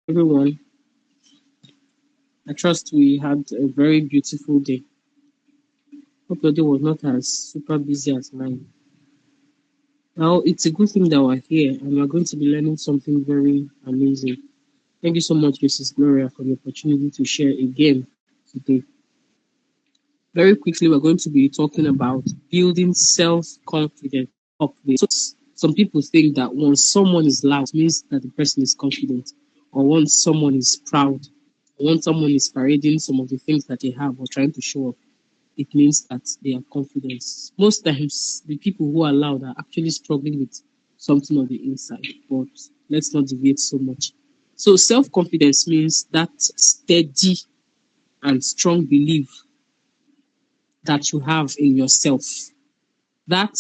Everyone. I trust we had a very beautiful day. Hope your day was not as super busy as mine. Now, it's a good thing that we're here and we're going to be learning something very amazing. Thank you so much, Mrs. Gloria, for the opportunity to share again today. Very quickly, we're going to be talking about building self confidence up with. So some people think that once someone is loud, it means that the person is confident, or once someone is proud, or once someone is parading some of the things that they have or trying to show off, it means that they are confident. Most times, the people who are loud are actually struggling with something on the inside, but let's not deviate so much. So, self confidence means that steady and strong belief that you have in yourself. That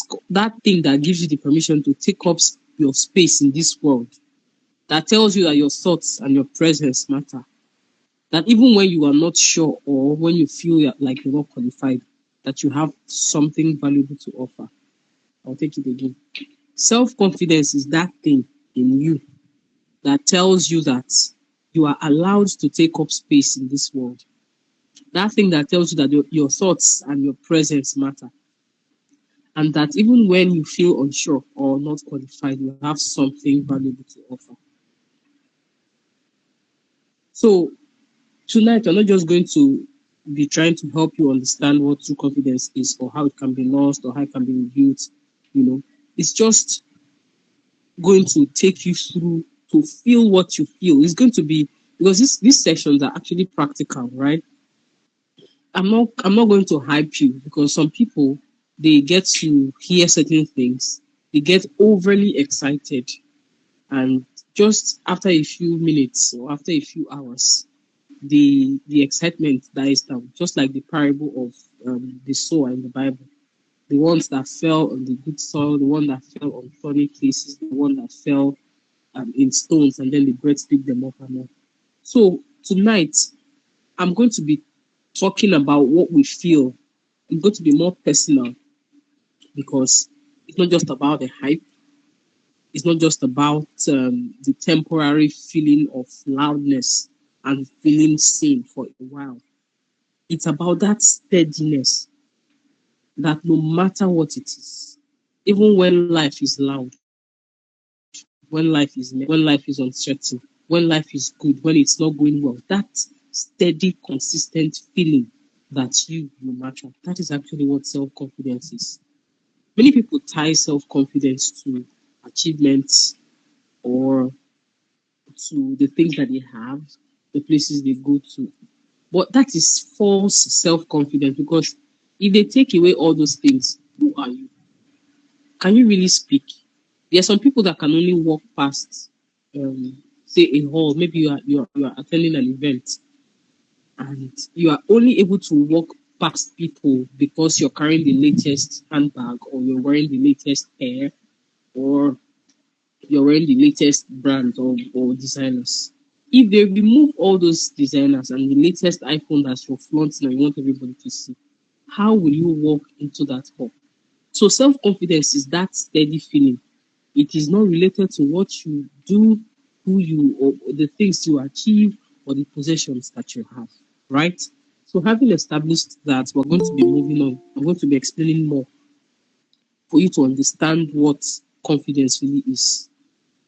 thing that gives you the permission to take up your space in this world. That tells you that your thoughts and your presence matter. That even when you are not sure or when you feel like you're not qualified, that you have something valuable to offer. I'll take it again. Self confidence is that thing in you that tells you that you are allowed to take up space in this world. That thing that tells you that your thoughts and your presence matter. And that even when you feel unsure or not qualified, you have something valuable to offer. So tonight, I'm not just going to be trying to help you understand what true confidence is or how it can be lost or how it can be rebuilt. You know, it's just going to take you through to feel what you feel. It's going to be because these sessions are actually practical, right? I'm not going to hype you because some people they get to hear certain things, they get overly excited, and just after a few minutes or after a few hours, the excitement dies down. Just like the parable of the sower in the Bible, the ones that fell on the good soil, the one that fell on thorny places, the one that fell in stones, and then the birds picked them up and all. So tonight, I'm going to be talking about what we feel. It's going to be more personal because it's not just about the hype. It's not just about the temporary feeling of loudness and feeling seen for a while. It's about that steadiness that no matter what it is, even when life is loud, when life is uncertain, when life is good, when it's not going well, that steady, consistent feeling that you matter. That is actually what self confidence is. Many people tie self confidence to achievements or to the things that they have, the places they go to. But that is false self confidence because if they take away all those things, who are you? Can you really speak? There are some people that can only walk past, say, a hall. Maybe you are attending an event, and you are only able to walk past people because you're carrying the latest handbag, or you're wearing the latest hair, or you're wearing the latest brands or designers. If they remove all those designers and the latest iPhone that you're flaunting and you want everybody to see, how will you walk into that hall? So self confidence is that steady feeling. It is not related to what you do, who you or the things you achieve or the possessions that you have, right? So having established that, we're going to be moving on. I'm going to be explaining more for you to understand what confidence really is.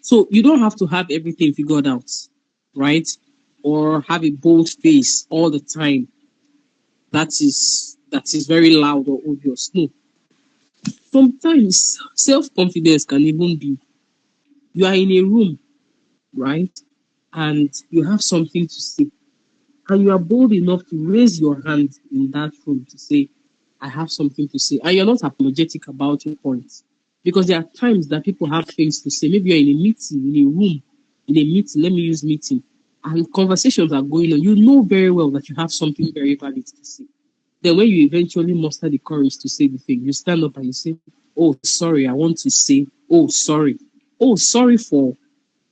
So you don't have to have everything figured out, right? Or have a bold face all the time. That is very loud or obvious. No. Sometimes self-confidence can even be you are in a room, right? And you have something to say. And you are bold enough to raise your hand in that room to say, I have something to say. And you're not apologetic about your points. Because there are times that people have things to say. Maybe you're in a meeting, in a room, in a meeting, let me use meeting, and conversations are going on. You know very well that you have something very valid to say. Then when you eventually muster the courage to say the thing, you stand up and you say, oh, sorry, I want to say, oh, sorry. Oh, sorry for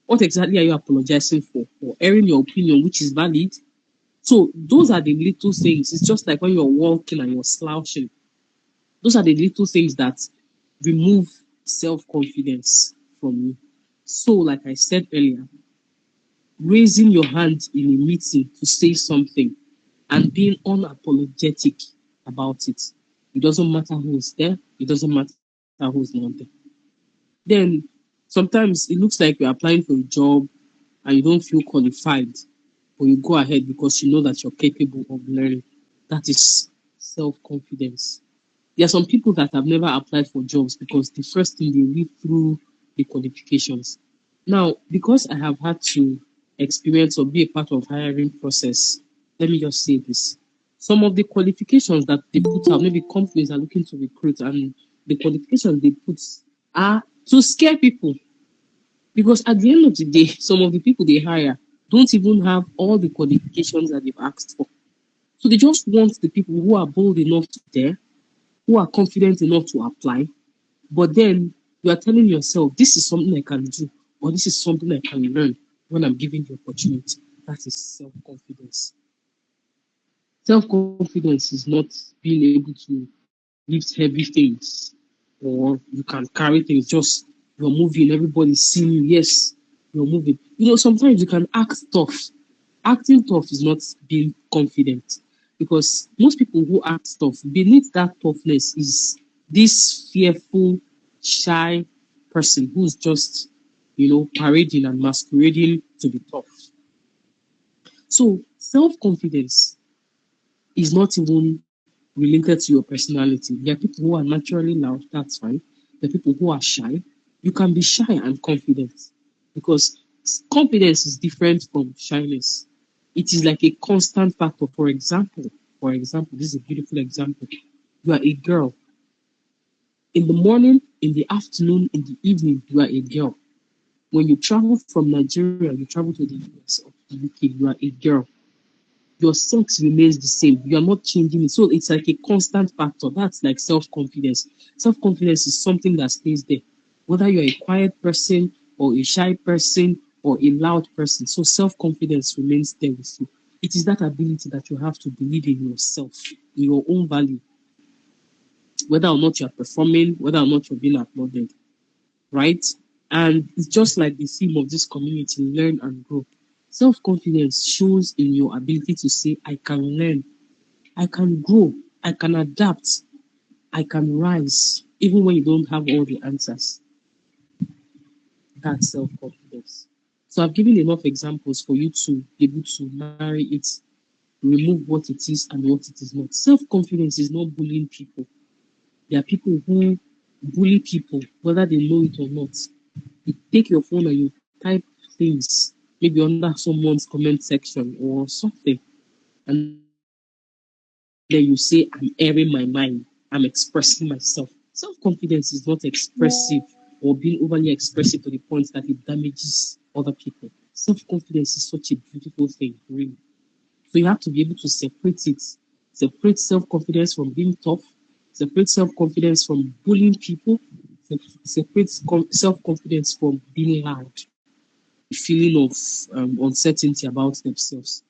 what exactly are you apologizing for? For airing your opinion, which is valid. So those are the little things. It's just like when you're walking and you're slouching. Those are the little things that remove self confidence from you. So, like I said earlier, raising your hand in a meeting to say something and being unapologetic about it. It doesn't matter who is there, it doesn't matter who is not there. Then sometimes it looks like you're applying for a job and you don't feel qualified, but you go ahead because you know that you're capable of learning. That is self confidence. There are some people that have never applied for jobs because the first thing they read through the qualifications. Now, because I have had to experience or be a part of hiring process, let me just say this. Some of the qualifications that they put out, maybe companies are looking to recruit, and the qualifications they put are to scare people. Because at the end of the day, some of the people they hire don't even have all the qualifications that they've asked for. So they just want the people who are bold enough to dare, who are confident enough to apply, but then you are telling yourself, this is something I can do, or this is something I can learn when I'm given the opportunity. That is self confidence. Self confidence is not being able to lift heavy things or you can carry things, just you're moving, everybody's seeing you. Yes, you're moving. Sometimes you can act tough. Acting tough is not being confident because most people who act tough, beneath that toughness is this fearful, shy person who's just, parading and masquerading to be tough. So self confidence is not even related to your personality. There are people who are naturally loud, that's fine. There are people who are shy. You can be shy and confident because confidence is different from shyness. It is like a constant factor. For example, this is a beautiful example. You are a girl. In the morning, in the afternoon, in the evening, you are a girl. When you travel from Nigeria, you travel to the US or the UK, you are a girl. Your sex remains the same. You are not changing it. So it's like a constant factor. That's like self confidence. Self confidence is something that stays there, whether you're a quiet person or a shy person or a loud person. So self confidence remains there with you. It is that ability that you have to believe in yourself, in your own value, whether or not you're performing, whether or not you're being applauded, right? And it's just like the theme of this community, learn and grow. Self confidence shows in your ability to say, I can learn, I can grow, I can adapt, I can rise, even when you don't have all the answers. That's self confidence. So I've given enough examples for you to be able to marry it, remove what it is and what it is not. Self confidence is not bullying people. There are people who bully people, whether they know it or not. You take your phone and you type things, maybe under someone's comment section or something, and then you say, I'm airing my mind, I'm expressing myself. Self confidence is not expressive or being overly expressive to the point that it damages other people. Self confidence is such a beautiful thing, really. So you have to be able to separate it, separate self confidence from being tough, separate self confidence from bullying people, separate self confidence from being loud or a feeling of uncertainty about themselves.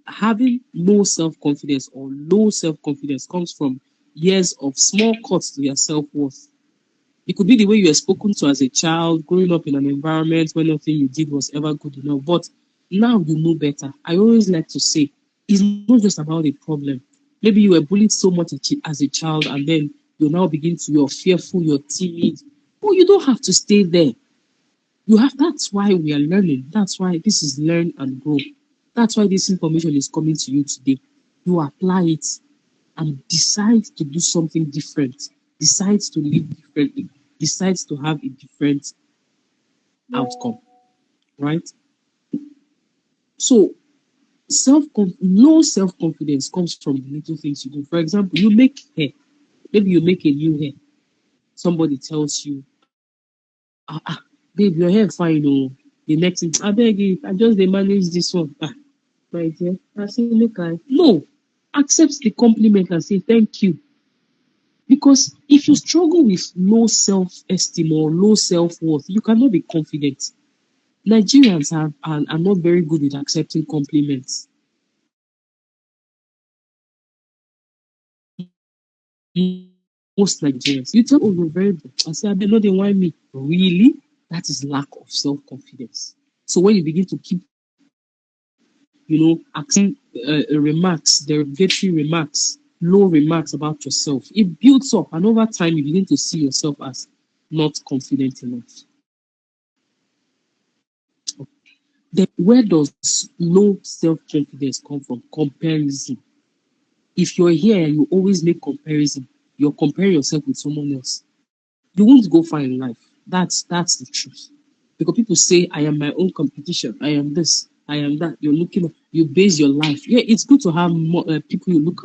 Having no self confidence or low self confidence comes from years of small cuts to your self worth. It could be the way you were spoken to as a child, growing up in an environment where nothing you did was ever good enough. But now you know better. I always like to say, it's not just about a problem. Maybe you were bullied so much as a child, and then you're fearful, you're timid. But you don't have to stay there. That's why we are learning. That's why this is learn and grow. That's why this information is coming to you today. You apply it and decide to do something different, decides to live differently, decides to have a different outcome, right? So low self confidence comes from the little things you do. For example, you make hair. Maybe you make a new hair. Somebody tells you, babe, your hair fine. Oh, the next thing, I beg you, I just they manage this one. My dear, I say, look, no, accept the compliment and say thank you. Because if you struggle with low self esteem or low self worth, you cannot be confident. Nigerians are not very good with accepting compliments. Most Nigerians. You tell, oh, you're very good. I say, I know they want me. Really? That is lack of self confidence. So when you begin to keep Asking remarks, derogatory remarks, low remarks about yourself. It builds up, and over time, you begin to see yourself as not confident enough. Then, where does low self confidence come from? Comparison. If you're here and you always make comparison, you're comparing yourself with someone else, you won't go far in life. That's the truth. Because people say, I am my own competition. I am this. I am that. You base your life. Yeah, it's good to have more, people you look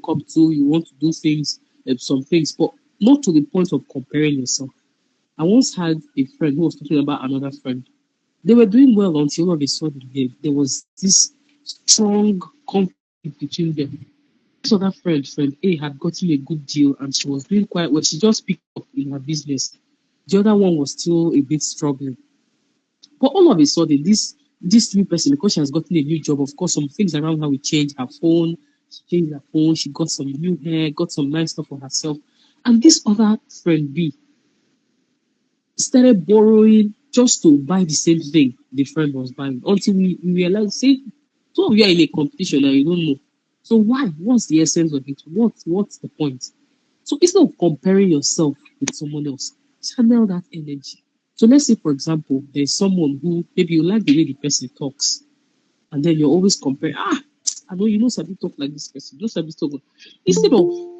up to. You want to do things, some things, but not to the point of comparing yourself. I once had a friend who was talking about another friend. They were doing well until all of a sudden there was this strong conflict between them. This other friend A, had gotten a good deal and she was doing quite well. She just picked up in her business. The other one was still a bit struggling. But all of a sudden, this new person, because she has gotten a new job, of course, some things around her will change. Her phone, she changed her phone, she got some new hair, got some nice stuff for herself. And this other friend B started borrowing just to buy the same thing the friend was buying until we realized, see, two of you are in a competition and you don't know. So why? What's the essence of it? What's the point? So instead of comparing yourself with someone else, channel that energy. So let's say, for example, there's someone who maybe you like the way the person talks, and then you're always comparing. I know you know Sabi talk like this person. You know Sabi talk.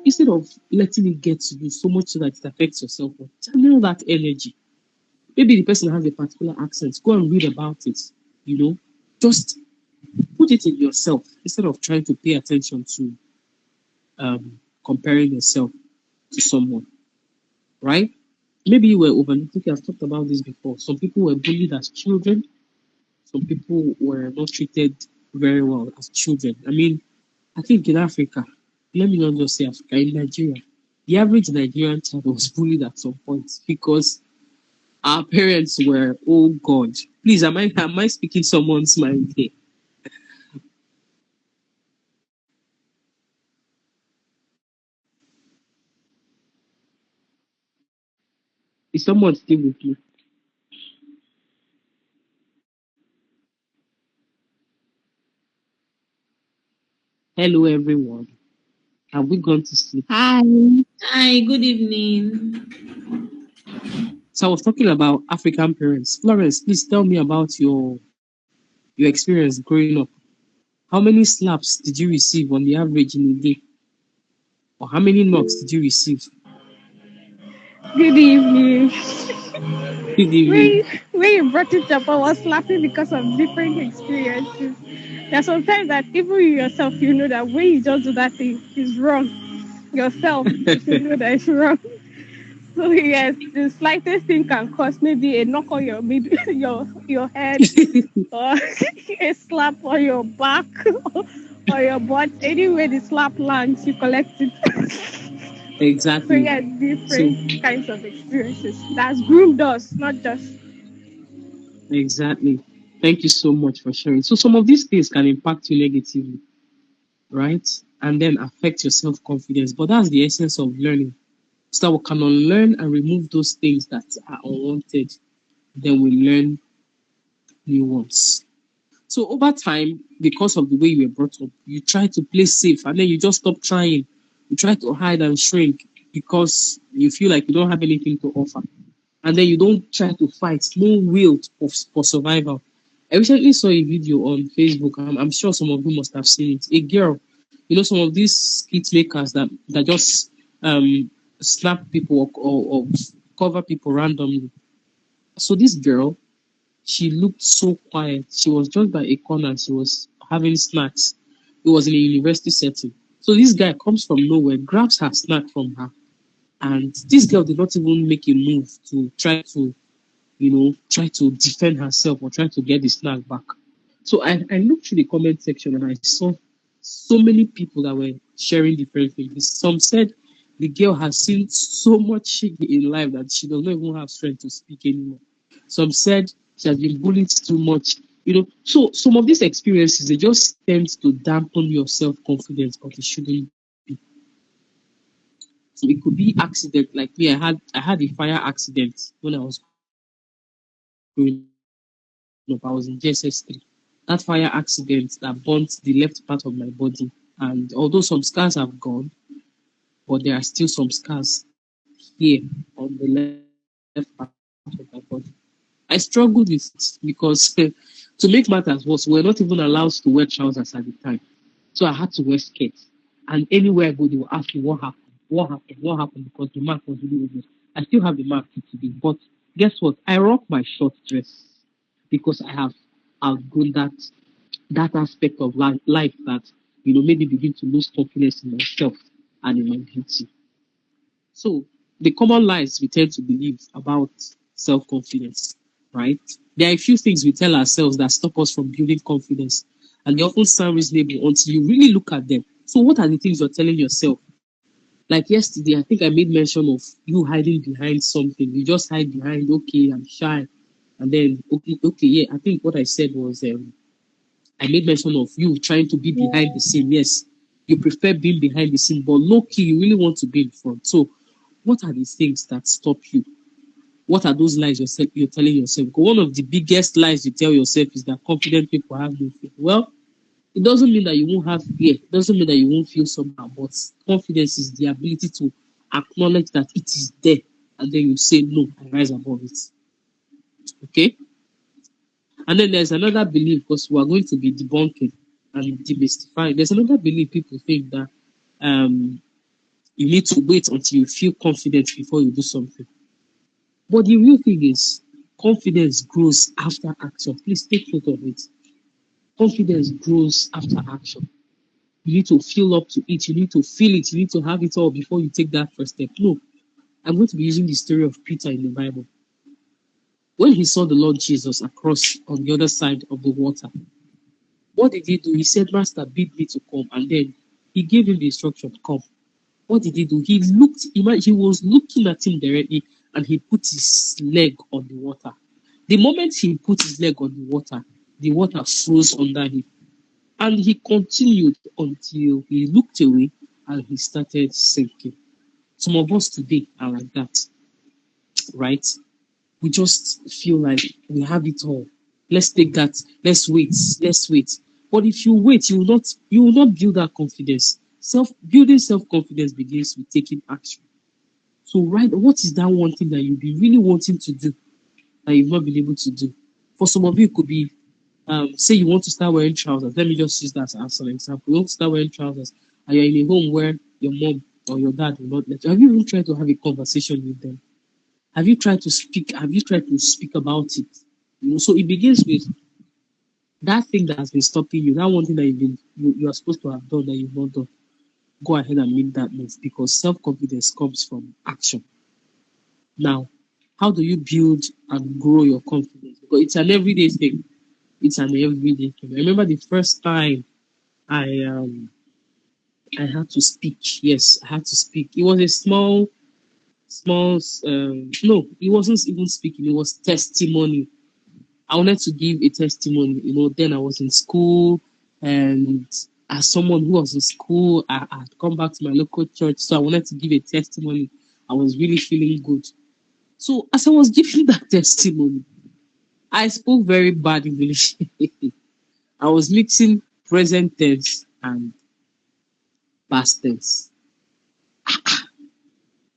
Instead of letting it get to you so much so that it affects yourself, channel that energy. Maybe the person has a particular accent. Go and read about it. You know, just put it in yourself instead of trying to pay attention to comparing yourself to someone, right? Maybe you were overlooked. Okay, I've talked about this before. Some people were bullied as children. Some people were not treated very well as children. I mean, I think in Africa, let me not just say Africa, in Nigeria, the average Nigerian child was bullied at some point because our parents were, oh God, please, am I speaking someone's mind here? Is someone still with me? Hello, everyone. Have we gone to sleep? Hi. Hi, good evening. So I was talking about African parents. Florence, please tell me about your experience growing up. How many slaps did you receive on the average in a day? Or how many knocks did you receive? Good evening. Good When evening. you, when you brought it up, I was laughing because of different experiences. There's sometimes that even you yourself, you know that when you just do that thing, it's wrong. Yourself, you know that it's wrong. So yes, the slightest thing can cause maybe a knock on your your head, or a slap on your back, or your butt. Anywhere the slap lands, you collect it. So Exactly. yeah, So different kinds of experiences. That's groomed us, not just. exactly. Thank you so much for sharing. So some of these things can impact you negatively, right? And then affect your self-confidence. But that's the essence of learning. So that we can unlearn and remove those things that are unwanted. Then we learn new ones. So over time, because of the way you were brought up, you try to play safe and then you just stop trying. You try to hide and shrink because you feel like you don't have anything to offer. And then you don't try to fight, no will for survival. I recently saw a video on Facebook. I'm sure some of you must have seen it. A girl, some of these skit makers that just slap people or cover people randomly. So this girl, she looked so quiet. She was just by a corner. She was having snacks. It was in a university setting. So this guy comes from nowhere, grabs her snack from her, and this girl did not even make a move to try to defend herself or try to get the snack back. So I looked through the comment section and I saw so many people that were sharing different things. Some said the girl has seen so much shit in life that she does not even have strength to speak anymore. Some said she has been bullied too much. So some of these experiences they just tend to dampen your self-confidence, but it shouldn't be. So it could be accident like me. I had a fire accident when I was growing up. I was in JSS 3. that fire accident that burnt the left part of my body. And although some scars have gone, but there are still some scars here on the left part of my body. I struggled with it because to make matters worse, we were not even allowed to wear trousers at the time. So I had to wear skirts. And anywhere I go, they will ask me what happened, what happened, what happened, because the mark was really obvious. I still have the mark till today. But guess what? I rock my short dress because I have outgrown that aspect of life that made me begin to lose confidence in myself and in my beauty. So the common lies we tend to believe about self-confidence, right? There are a few things we tell ourselves that stop us from building confidence, and they often sound reasonable until you really look at them. So what are the things you're telling yourself? Like yesterday, I think I made mention of you hiding behind something. You just hide behind, okay, I'm shy. And then, okay, yeah, I think what I said was, I made mention of you trying to be behind the scene. Yes, you prefer being behind the scene, but low key, you really want to be in front. So, what are the things that stop you? What are those lies you're telling yourself? Because one of the biggest lies you tell yourself is that confident people have no fear. Well, it doesn't mean that you won't have fear. It doesn't mean that you won't feel somehow. But confidence is the ability to acknowledge that it is there, and then you say no and rise above it. Okay. And then there's another belief because we are going to be debunking and demystifying. There's another belief people think that um, you need to wait until you feel confident before you do something. But the real thing is, confidence grows after action. Please take note of it. Confidence grows after action. You need to feel up to it. You need to feel it. You need to have it all before you take that first step. No, I'm going to be using the story of Peter in the Bible. When he saw the Lord Jesus across on the other side of the water, what did he do? He said, Master, bid me to come. And then he gave him the instruction, come. What did he do? He was looking at him directly and he put his leg on the water. The moment he put his leg on the water froze under him. And he continued until he looked away and he started sinking. Some of us today are like that, right? We just feel like we have it all. Let's take that. Let's wait. But if you wait, you will not build that confidence. Building self-confidence begins with taking action. So, right, what is that one thing that you'll be really wanting to do that you've not been able to do? For some of you, it could be say you want to start wearing trousers. Let me just use that as an example. You want to start wearing trousers and you're in a home where your mom or your dad will not let you. Have you even tried to have a conversation with them? Have you tried to speak? Have you tried to speak about it? So it begins with that thing that has been stopping you, that one thing that you are supposed to have done that you've not done. Go ahead and make that move because self-confidence comes from action. Now, how do you build and grow your confidence? Because it's an everyday thing. It's an everyday thing. I remember the first time I I had to speak. Yes, I had to speak. It was a small no, it wasn't even speaking, it was testimony. I wanted to give a testimony. Then I was in school, and as someone who was in school, I had come back to my local church, so I wanted to give a testimony. I was really feeling good. So as I was giving that testimony, I spoke very bad English. I was mixing present tense and past tense.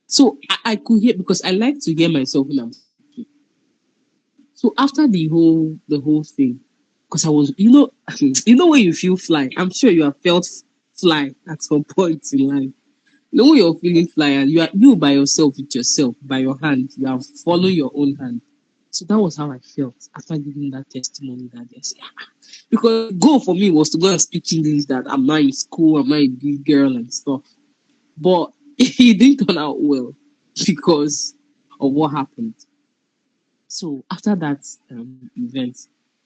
So I could hear because I like to hear myself when I'm speaking. So after the whole thing, because I was, when you feel fly, I'm sure you have felt fly at some point in life. When you're feeling fly and you by yourself with yourself, by your hand, you have followed your own hand. So that was how I felt after giving that testimony that day. Because the goal for me was to go and speak English that I'm not in school, I'm not a big girl and stuff. But it didn't turn out well because of what happened. So after that event,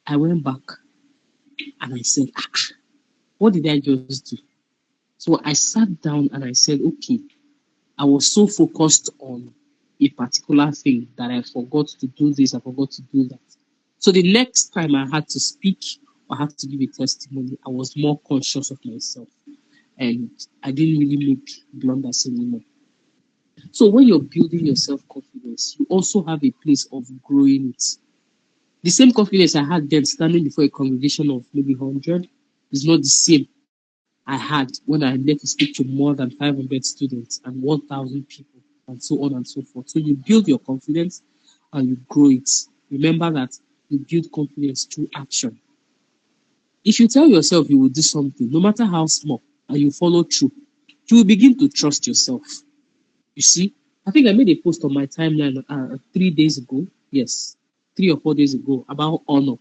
I went back and I said, what did I just do? So I sat down and I said, okay, I was so focused on a particular thing that I forgot to do this, I forgot to do that. So the next time I had to speak or I had to give a testimony, I was more conscious of myself and I didn't really make blunders anymore. So when you're building your self-confidence, you also have a place of growing it. The same confidence I had then standing before a congregation of maybe 100 is not the same I had when I had to speak to more than 500 students and 1,000 people and so on and so forth. So you build your confidence and you grow it. Remember that you build confidence through action. If you tell yourself you will do something, no matter how small, and you follow through, you will begin to trust yourself. You see, I think I made a post on my timeline 3 days ago. Yes, 3 or 4 days ago about honor.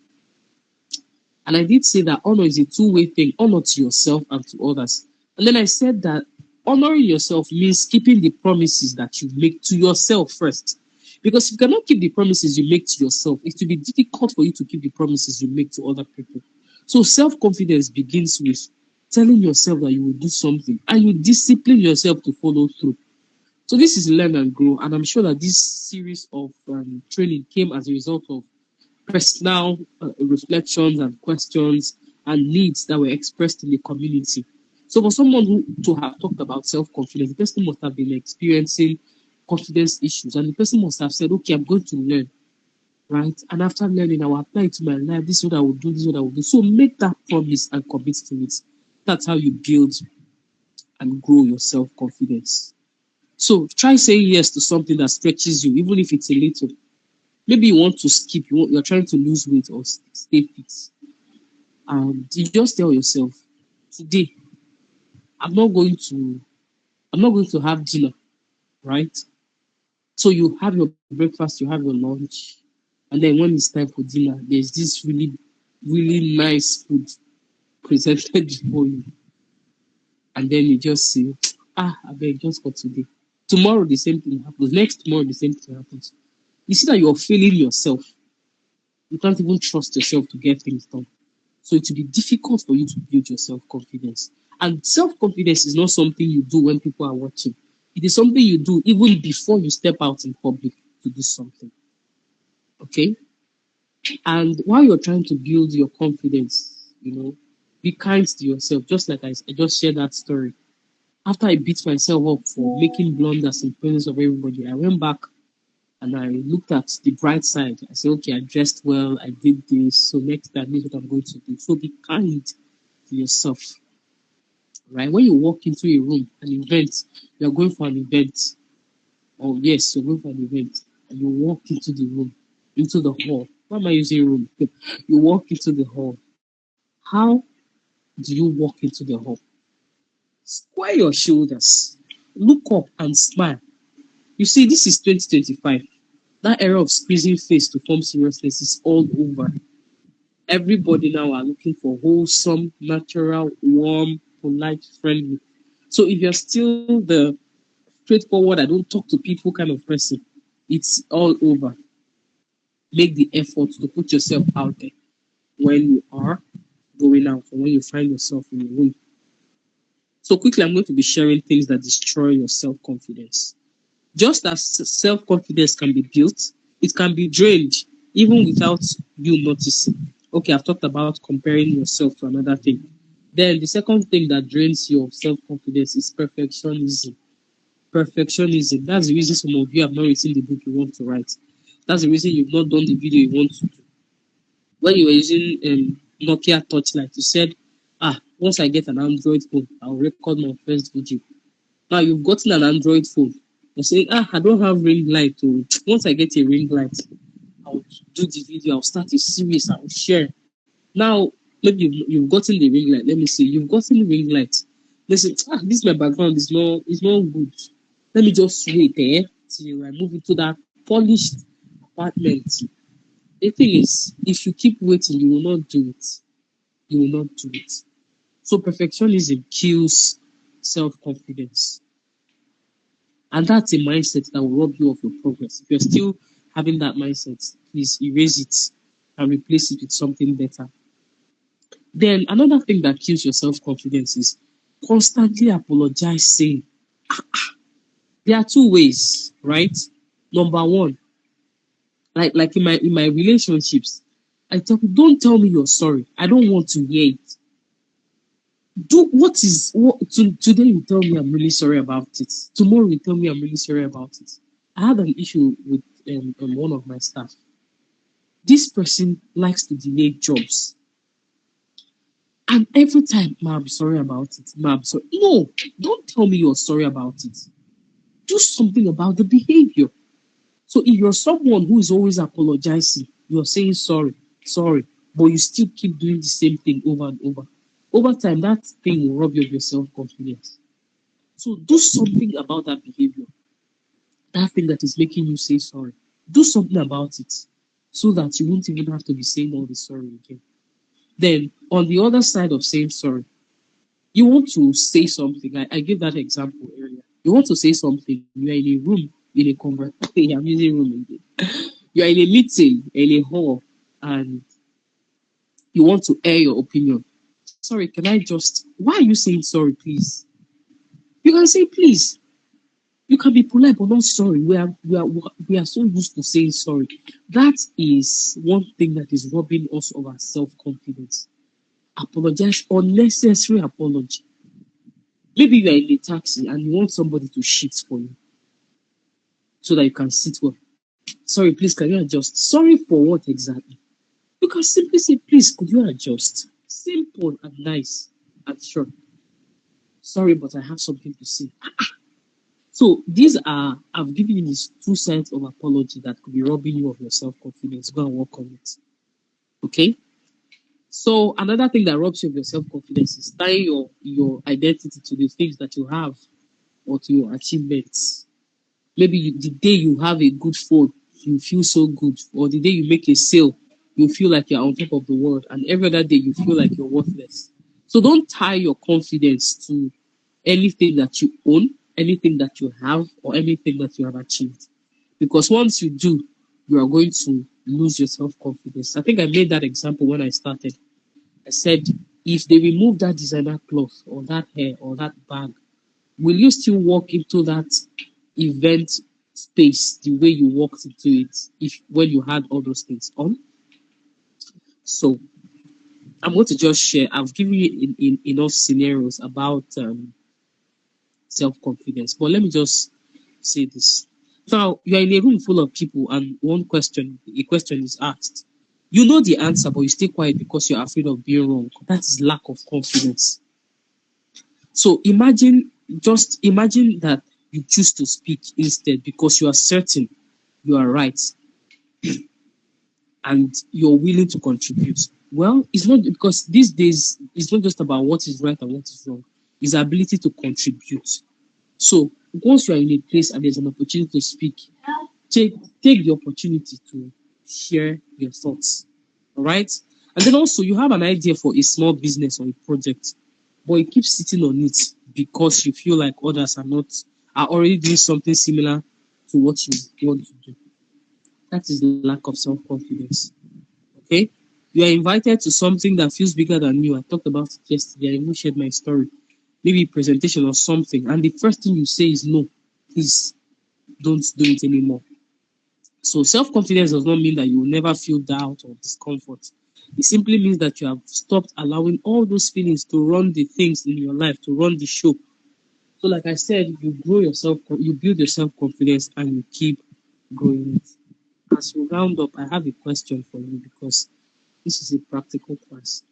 And I did say that honor is a two-way thing, honor to yourself and to others. And then I said that honoring yourself means keeping the promises that you make to yourself first. Because if you cannot keep the promises you make to yourself, it will be difficult for you to keep the promises you make to other people. So self-confidence begins with telling yourself that you will do something and you discipline yourself to follow through. So this is learn and grow. And I'm sure that this series of training came as a result of personal reflections and questions and needs that were expressed in the community. So for someone who to have talked about self-confidence, the person must have been experiencing confidence issues, and the person must have said, "Okay, I'm going to learn, right? And after learning, I will apply it to my life. This is what I will do. This is what I will do." So make that promise and commit to it. That's how you build and grow your self-confidence. So try saying yes to something that stretches you, even if it's a little. Maybe you want to skip, you're trying to lose weight or stay fit. And you just tell yourself, today I'm not going to I'm not going to have dinner, right? So you have your breakfast, you have your lunch, and then when it's time for dinner, there's this really nice food presented before you. And then you just say, I beg just for today. Tomorrow the same thing happens. Next tomorrow the same thing happens. You see that you're failing yourself. You can't even trust yourself to get things done. So it will be difficult for you to build your self confidence. And self confidence is not something you do when people are watching, it is something you do even before you step out in public to do something. Okay? And while you're trying to build your confidence, be kind to yourself, just like I just shared that story. After I beat myself up for making blunders in presence of everybody, I went back and I looked at the bright side. I said, okay, I dressed well, I did this, so next time this is what I'm going to do. So be kind to yourself, right? When you walk into a room, an event, you're going for an event, or yes, you're going for an event, and you walk into the room, into the hall. Why am I using room? You walk into the hall. How do you walk into the hall? Square your shoulders, look up and smile. You see, this is 2025. That era of squeezing face to form seriousness is all over. Everybody now are looking for wholesome, natural, warm, polite, friendly. So if you're still the straightforward, I don't talk to people kind of person, it's all over. Make the effort to put yourself out there when you are going out or when you find yourself in a room. So quickly, I'm going to be sharing things that destroy your self-confidence. Just as self-confidence can be built, it can be drained even without you noticing. Okay, I've talked about comparing yourself to another thing. Then the second thing that drains your self-confidence is perfectionism. Perfectionism. That's the reason some of you have not written the book you want to write. That's the reason you've not done the video you want to do. When you were using Nokia Touchlight, you said, once I get an Android phone, I'll record my first video. Now you've gotten an Android phone. You're saying, I don't have ring light. So once I get a ring light, I'll do the video. I'll start a series. I'll share. Now, maybe you've gotten the ring light. Let me see. You've gotten the ring light. Listen, this my background is not good. Let me just wait there till I move into that polished apartment. The thing is, if you keep waiting, you will not do it. You will not do it. So perfectionism kills self-confidence. And that's a mindset that will rob you of your progress. If you're still having that mindset, please erase it and replace it with something better. Then another thing that kills your self-confidence is constantly apologizing. There are two ways, right? Number one, like in my relationships, I tell people, don't tell me you're sorry. I don't want to hear it. Today you tell me I'm really sorry about it. Tomorrow you tell me I'm really sorry about it. I had an issue with one of my staff. This person likes to delay jobs. And every time, ma, I'm sorry about it. Ma, I'm sorry. No, don't tell me you're sorry about it. Do something about the behavior. So if you're someone who is always apologizing, you're saying sorry, sorry, but you still keep doing the same thing over and over time, that thing will rob you of your self confidence. So do something about that behavior, that thing that is making you say sorry. Do something about it so that you won't even have to be saying all the sorry again. Then, on the other side of saying sorry, you want to say something. I gave that example earlier. You want to say something, you're in a room, in a conversation. I'm using room again. You're in a meeting, in a hall, and you want to air your opinion. Sorry, can I just, why are you saying sorry, please? You can say please. You can be polite, but not sorry. We are so used to saying sorry. That is one thing that is robbing us of our self confidence. Apologize, unnecessary apology. Maybe you are in a taxi and you want somebody to shift for you so that you can sit well. Sorry, please, can you adjust? Sorry for what exactly? You can simply say, please, could you adjust? Simple and nice and short. Sorry, but I have something to say. So these are, I've given you these two sides of apology that could be robbing you of your self-confidence. Go and work on it. Okay? So another thing that robs you of your self-confidence is tying your identity to the things that you have or to your achievements. Maybe the day you have a good phone, you feel so good. Or the day you make a sale, you feel like you're on top of the world. And every other day you feel like you're worthless. So don't tie your confidence to anything that you own, anything that you have, or anything that you have achieved. Because once you do, you are going to lose your self confidence. I think I made that example when I started. I said, if they remove that designer cloth or that hair or that bag, will you still walk into that event space the way you walked into it if when you had all those things on? So I'm going to just share. I've given you in enough scenarios about self confidence, but let me just say this. Now you're in a room full of people, and a question is asked. You know the answer, but you stay quiet because you're afraid of being wrong. That is lack of confidence. So just imagine that you choose to speak instead because you are certain you are right and you're willing to contribute. Well, it's not because these days it's not just about what is right and what is wrong, it's the ability to contribute. So once you are in a place and there's an opportunity to speak, take take the opportunity to share your thoughts. All right. And then also you have an idea for a small business or a project, but you keep sitting on it because you feel like others are already doing something similar to what you want to do. That is lack of self-confidence. Okay. You are invited to something that feels bigger than you. I talked about it yesterday. I even shared my story. Maybe a presentation or something. And the first thing you say is no, please don't do it anymore. So self-confidence does not mean that you will never feel doubt or discomfort. It simply means that you have stopped allowing all those feelings to run the things in your life, to run the show. So, like I said, you build your self-confidence, and you keep growing it. As we round up, I have a question for you because this is a practical class.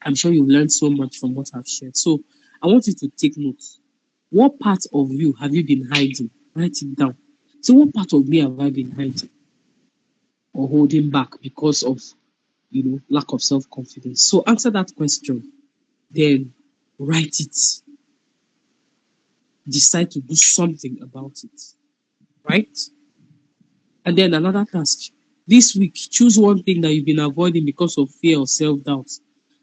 I'm sure you've learned so much from what I've shared. So, I want you to take notes. What part of you have you been hiding? Write it down. So, what part of me have I been hiding or holding back because of lack of self-confidence? So answer that question, then write it. Decide to do something about it, right? And then another task. This week, choose one thing that you've been avoiding because of fear or self-doubt.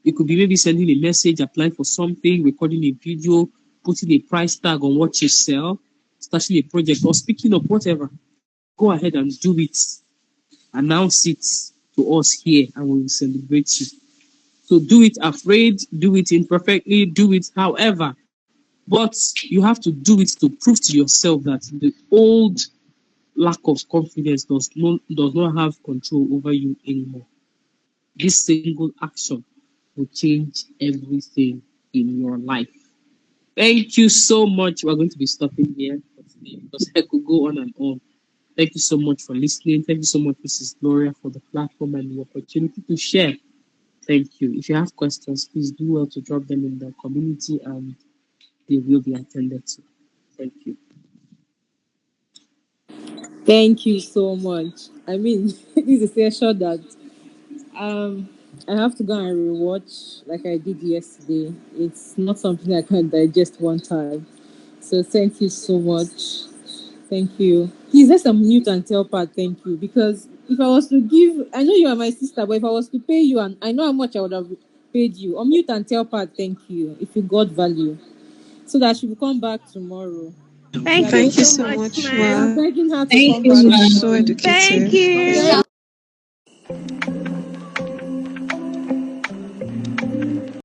It could be maybe sending a message, applying for something, recording a video, putting a price tag on what you sell, starting a project, or speaking of whatever. Go ahead and do it. Announce it to us here, and we will celebrate you. So do it afraid, do it imperfectly, do it however. But you have to do it to prove to yourself that the old lack of confidence does not have control over you anymore. This single action will change everything in your life. Thank you so much. We're going to be stopping here for today because I could go on and on. Thank you so much for listening. Thank you so much, Mrs. Gloria, for the platform and the opportunity to share. Thank you. If you have questions, please do well to drop them in the community and they will be attended to. Thank you. Thank you so much. I mean, this is a session that um I have to go and rewatch like I did yesterday. It's not something I can digest one time. So thank you so much. Thank you. Please let's unmute and tell Pat thank you, because if I was to give, I know you are my sister, but if I was to pay you, and I know how much I would have paid you, unmute and tell Pat thank you if you got value, so that she will come back tomorrow. We are Thank you begging, Thank you so so much, much, we are ma'am. Ma. begging her to Thank come you, This back was so tomorrow. Thank educative. you. Thank